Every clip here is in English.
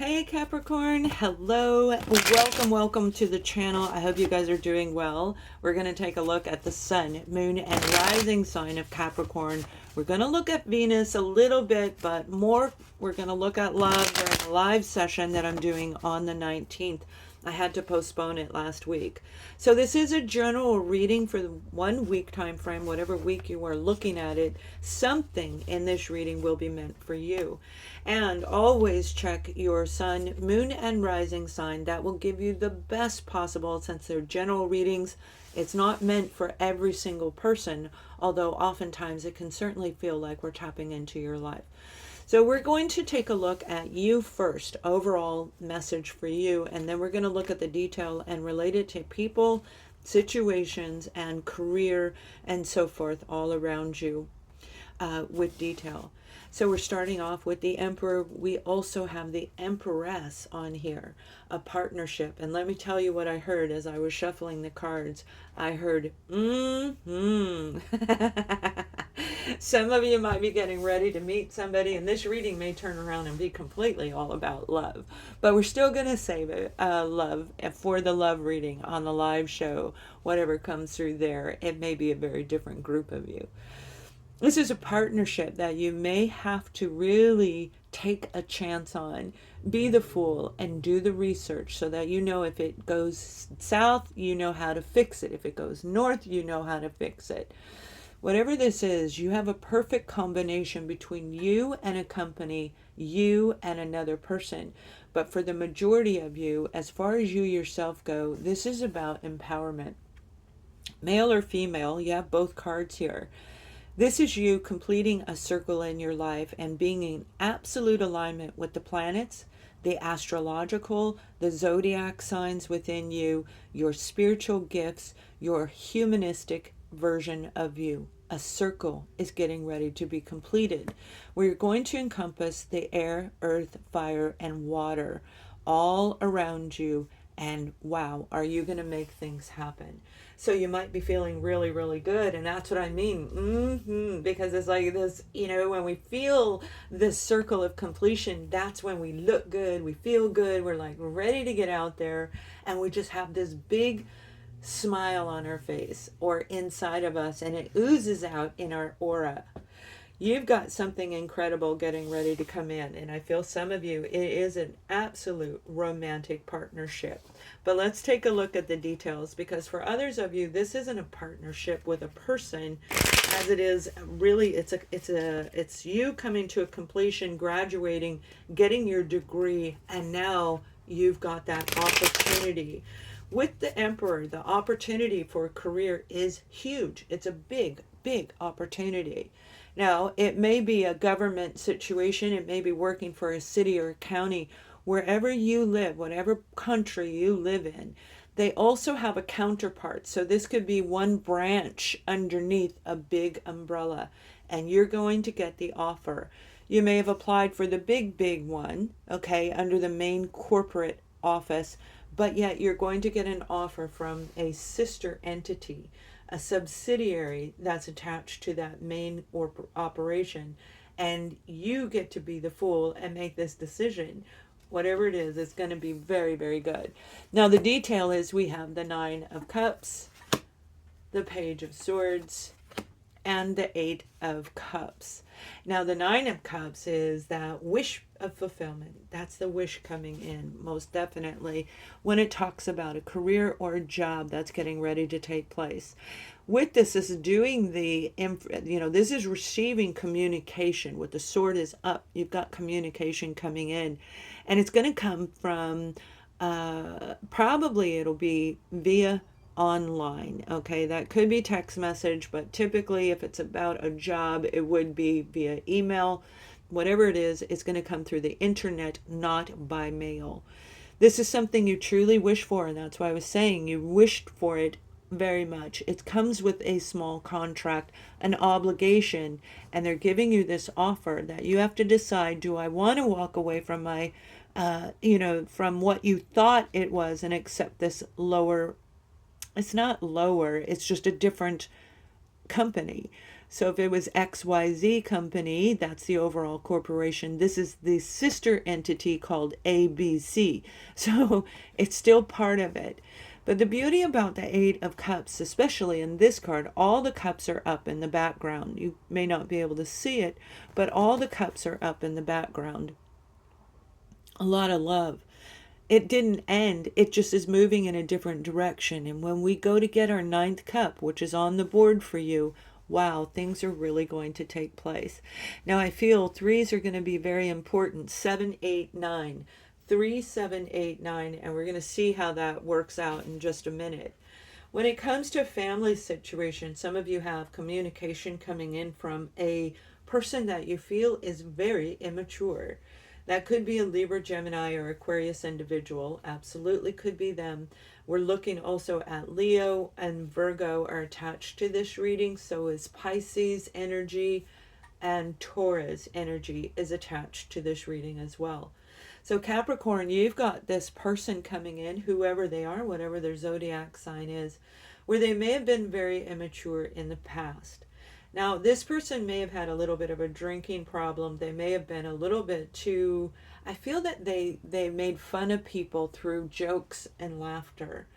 Hey Capricorn, hello, welcome to the channel. I hope you guys are doing well. We're going to take a look at the sun, moon, and rising sign of Capricorn. We're going to look at Venus a little bit, but more we're going to look at love during a live session that I'm doing on the 19th. I had to postpone it last week. So this is a general reading for the 1 week time frame, whatever week you are looking at it. Something in this reading will be meant for you. And always check your sun, moon, and rising sign. That will give you the best possible, since they're general readings. It's not meant for every single person, although oftentimes it can certainly feel like we're tapping into your life. So we're going to take a look at you first, overall message for you, and then we're going to look at the detail and relate it to people, situations, and career, and so forth all around you with detail. So we're starting off with the Emperor. We also have the Empress on here, a partnership. And let me tell you what I heard as I was shuffling the cards. I heard, Some of you might be getting ready to meet somebody, and this reading may turn around and be completely all about love. But we're still going to save it, love for the love reading on the live show. Whatever comes through there, it may be a very different group of you. This is a partnership that you may have to really take a chance on. Be the fool and do the research so that you know if it goes south, you know how to fix it. If it goes north, you know how to fix it. Whatever this is, you have a perfect combination between you and a company, you and another person. But for the majority of you, as far as you yourself go, this is about empowerment. Male or female, you have both cards here. This is you completing a circle in your life and being in absolute alignment with the planets, the astrological, the zodiac signs within you, your spiritual gifts, your humanistic version of you. A circle is getting ready to be completed. We're going to encompass the air, earth, fire, and water all around you. And wow, are you going to make things happen? So you might be feeling really, really good. And that's what I mean. Because it's like this, when we feel this circle of completion, that's when we look good. We feel good. We're like ready to get out there. And we just have this big smile on our face or inside of us. And it oozes out in our aura. You've got something incredible getting ready to come in. And I feel some of you, it is an absolute romantic partnership. But let's take a look at the details, because for others of you, this isn't a partnership with a person, as it is really, it's you coming to a completion, graduating, getting your degree, and now you've got that opportunity. With the Emperor, the opportunity for a career is huge. It's a big, big opportunity. Now, it may be a government situation. It may be working for a city or a county. Wherever you live, whatever country you live in, they also have a counterpart. So this could be one branch underneath a big umbrella, and you're going to get the offer. You may have applied for the big, big one, okay, under the main corporate office, but yet you're going to get an offer from a sister entity, a subsidiary that's attached to that main operation, and you get to be the fool and make this decision. Whatever it is, it's going to be very, very good. Now, the detail is we have the 9 of Cups, the Page of Swords, and the 8 of Cups. Now, the 9 of Cups is that wish of fulfillment. That's the wish coming in, most definitely, when it talks about a career or a job that's getting ready to take place. With this is doing the, this is receiving communication. With the sword is up, you've got communication coming in. And it's going to come from, probably it'll be via online. Okay, that could be text message, but typically if it's about a job, it would be via email. Whatever it is, it's going to come through the internet, not by mail. This is something you truly wish for, and that's why I was saying you wished for it very much. It comes with a small contract, an obligation, and they're giving you this offer that you have to decide, do I want to walk away from my, from what you thought it was and accept this lower, it's not lower, it's just a different company. So if it was XYZ company, that's the overall corporation. This is the sister entity called ABC. So it's still part of it. But the beauty about the Eight of Cups, especially in this card, all the cups are up in the background. You may not be able to see it, but all the cups are up in the background. A lot of love. It didn't end. It just is moving in a different direction. And when we go to get our ninth cup, which is on the board for you, wow, things are really going to take place. Now I feel threes are going to be very important. 7, 8, 9. 3, 7, 8, 9. And we're going to see how that works out in just a minute. When it comes to family situation, some of you have communication coming in from a person that you feel is very immature. That could be a Libra, Gemini, or Aquarius individual. Absolutely could be them. We're looking also at Leo and Virgo are attached to this reading. So is Pisces energy, and Taurus energy is attached to this reading as well. So Capricorn, you've got this person coming in, whoever they are, whatever their zodiac sign is, where they may have been very immature in the past. Now, this person may have had a little bit of a drinking problem. They may have been a little bit too, I feel that they made fun of people through jokes and laughter.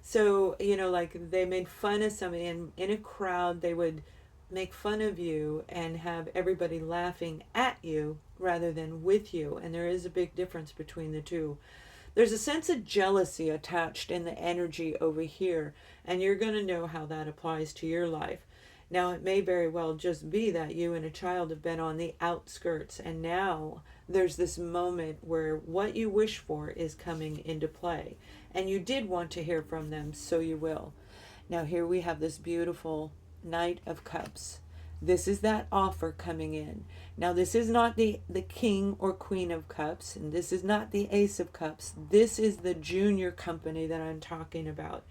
So, you know, like they made fun of somebody and in a crowd, they would make fun of you and have everybody laughing at you rather than with you. And there is a big difference between the two. There's a sense of jealousy attached in the energy over here, and you're going to know how that applies to your life. Now, it may very well just be that you and a child have been on the outskirts, and now there's this moment where what you wish for is coming into play. And you did want to hear from them, so you will. Now, here we have this beautiful Knight of Cups. This is that offer coming in. Now, this is not the King or Queen of Cups, and this is not the Ace of Cups. This is the junior company that I'm talking about.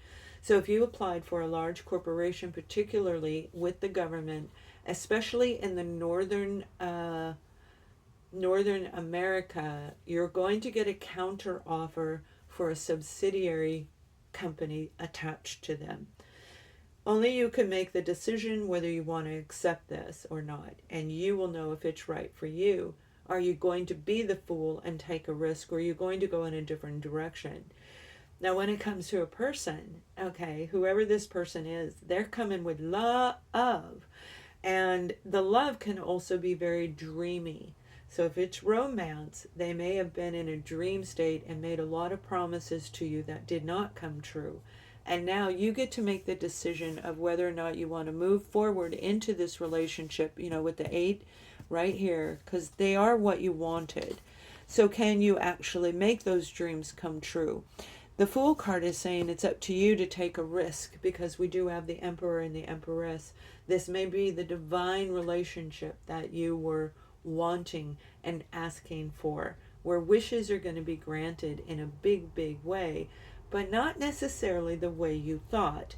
So if you applied for a large corporation, particularly with the government, especially in the northern America, you're going to get a counter offer for a subsidiary company attached to them. Only you can make the decision whether you want to accept this or not, and you will know if it's right for you. Are you going to be the fool and take a risk, or are you going to go in a different direction? Now, when it comes to a person, okay, whoever this person is, they're coming with love. And the love can also be very dreamy. So if it's romance, they may have been in a dream state and made a lot of promises to you that did not come true. And now you get to make the decision of whether or not you want to move forward into this relationship, you know, with the 8 right here, because they are what you wanted. So can you actually make those dreams come true? The Fool card is saying it's up to you to take a risk, because we do have the Emperor and the Empress. This may be the divine relationship that you were wanting and asking for, where wishes are going to be granted in a big, big way, but not necessarily the way you thought.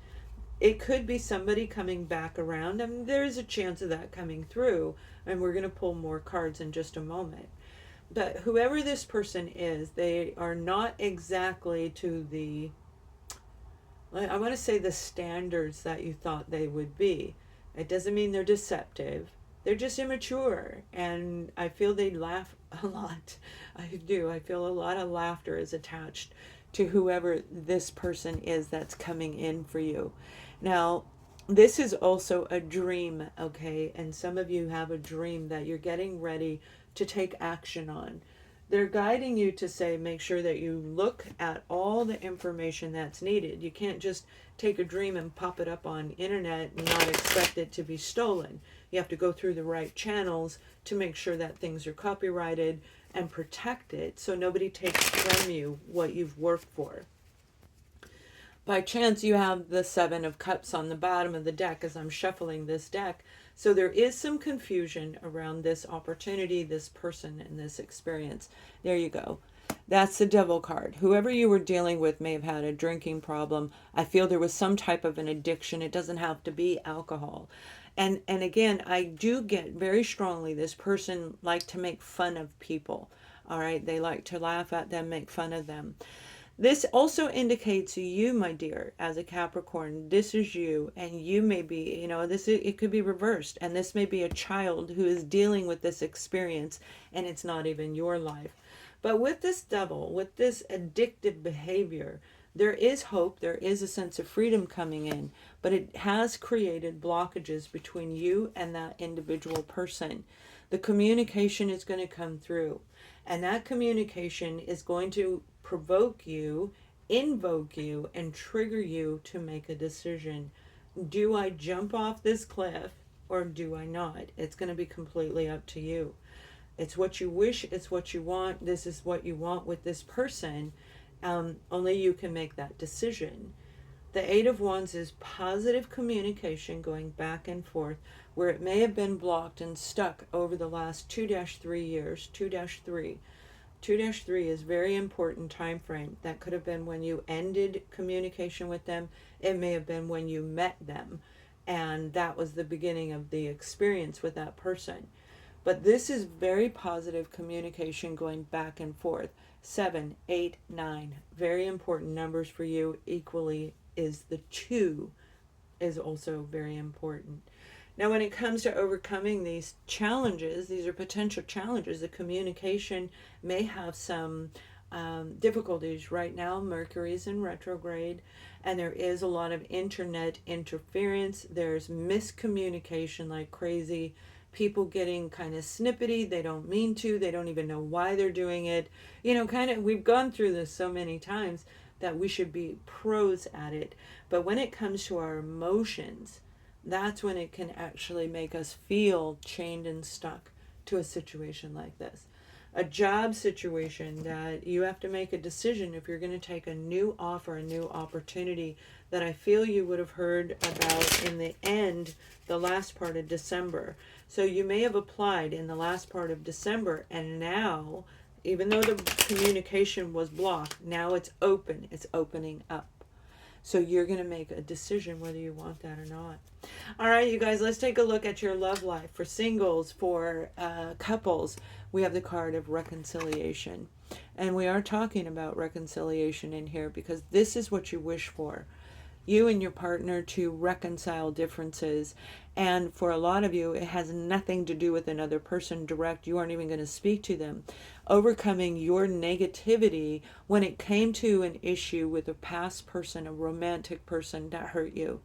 It could be somebody coming back around, and there's a chance of that coming through, and we're going to pull more cards in just a moment. But whoever this person is, they are not exactly to the, I want to say, the standards that you thought they would be. It doesn't mean they're deceptive. They're just immature. And I feel they laugh a lot. I do. I feel a lot of laughter is attached to whoever this person is that's coming in for you. Now, this is also a dream, okay? And some of you have a dream that you're getting ready to take action on. They're guiding you to say, make sure that you look at all the information that's needed. You can't just take a dream and pop it up on internet and not expect it to be stolen. You have to go through the right channels to make sure that things are copyrighted and protected, so nobody takes from you what you've worked for. By chance, you have the 7 of Cups on the bottom of the deck as I'm shuffling this deck. So there is some confusion around this opportunity, this person, and this experience. There you go. That's the Devil card. Whoever you were dealing with may have had a drinking problem. I feel there was some type of an addiction. It doesn't have to be alcohol. And again, I do get very strongly this person like to make fun of people. All right, they like to laugh at them, make fun of them. This also indicates you, my dear, as a Capricorn. This is you, and you may be, it could be reversed, and this may be a child who is dealing with this experience, and it's not even your life. But with this double, with this addictive behavior, there is hope, there is a sense of freedom coming in, but it has created blockages between you and that individual person. The communication is going to come through, and that communication is going to provoke you, invoke you, and trigger you to make a decision. Do I jump off this cliff or do I not? It's going to be completely up to you. It's what you wish, it's what you want. This is what you want with this person. Only you can make that decision. The Eight of Wands is positive communication going back and forth, where it may have been blocked and stuck over the last 2-3 years. 2-3 is very important time frame. That could have been when you ended communication with them. It may have been when you met them, and that was the beginning of the experience with that person. But this is very positive communication going back and forth. 7, 8, 9, very important numbers for you. Equally is the 2 is also very important. Now, when it comes to overcoming these challenges, these are potential challenges. The communication may have some difficulties. Right now, Mercury is in retrograde, and there is a lot of internet interference. There's miscommunication like crazy. People getting kind of snippety. They don't mean to. They don't even know why they're doing it. We've gone through this so many times that we should be pros at it. But when it comes to our emotions, that's when it can actually make us feel chained and stuck to a situation like this. A job situation that you have to make a decision if you're going to take a new offer, a new opportunity that I feel you would have heard about in the last part of December. So you may have applied in the last part of December, and now, even though the communication was blocked, now it's open. It's opening up. So you're going to make a decision whether you want that or not. All right, you guys, let's take a look at your love life. For singles, for couples, we have the card of reconciliation. And we are talking about reconciliation in here because this is what you wish for. You and your partner to reconcile differences. And for a lot of you, it has nothing to do with another person direct. You aren't even going to speak to them. Overcoming your negativity when it came to an issue with a past person, a romantic person that hurt you.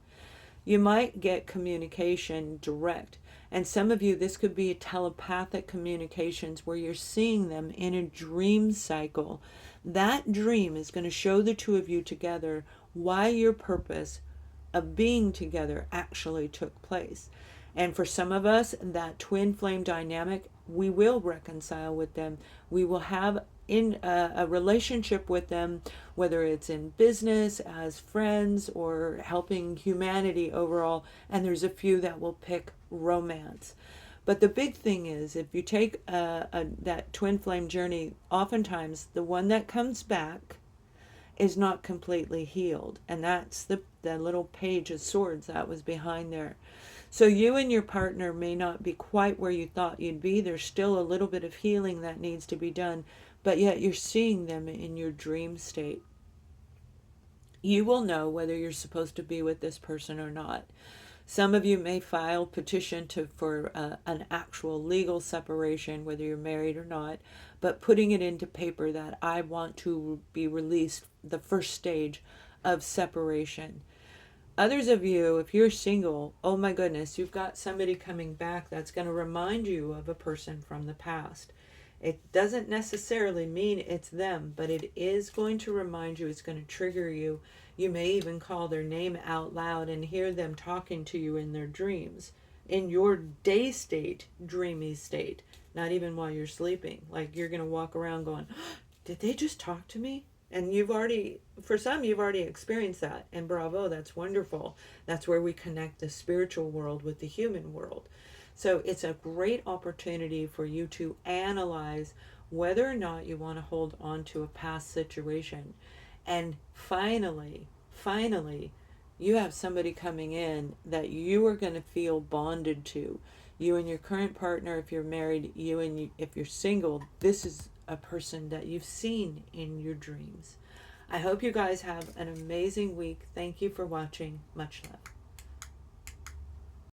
You might get communication direct. And some of you, this could be telepathic communications where you're seeing them in a dream cycle. That dream is going to show the two of you together why your purpose of being together actually took place. And for some of us, that twin flame dynamic, we will reconcile with them. We will have in a relationship with them, whether it's in business, as friends, or helping humanity overall. And there's a few that will pick romance. But the big thing is, if you take that twin flame journey, oftentimes the one that comes back is not completely healed. And that's the little page of swords that was behind there. So you and your partner may not be quite where you thought you'd be. There's still a little bit of healing that needs to be done, but yet you're seeing them in your dream state. You will know whether you're supposed to be with this person or not. Some of you may file petition for an actual legal separation, whether you're married or not, but putting it into paper that I want to be released, the first stage of separation. Others of you, if you're single, oh my goodness, you've got somebody coming back that's going to remind you of a person from the past. It doesn't necessarily mean it's them, but it is going to remind you, it's going to trigger you. You may even call their name out loud and hear them talking to you in their dreams, in your day state, dreamy state, not even while you're sleeping. Like you're going to walk around going, did they just talk to me? And for some, you've already experienced that. And bravo, that's wonderful. That's where we connect the spiritual world with the human world. So it's a great opportunity for you to analyze whether or not you want to hold on to a past situation. And finally, you have somebody coming in that you are going to feel bonded to. You and your current partner, if you're married, if you're single, this is a person that you've seen in your dreams. I hope you guys have an amazing week. Thank you for watching. Much love.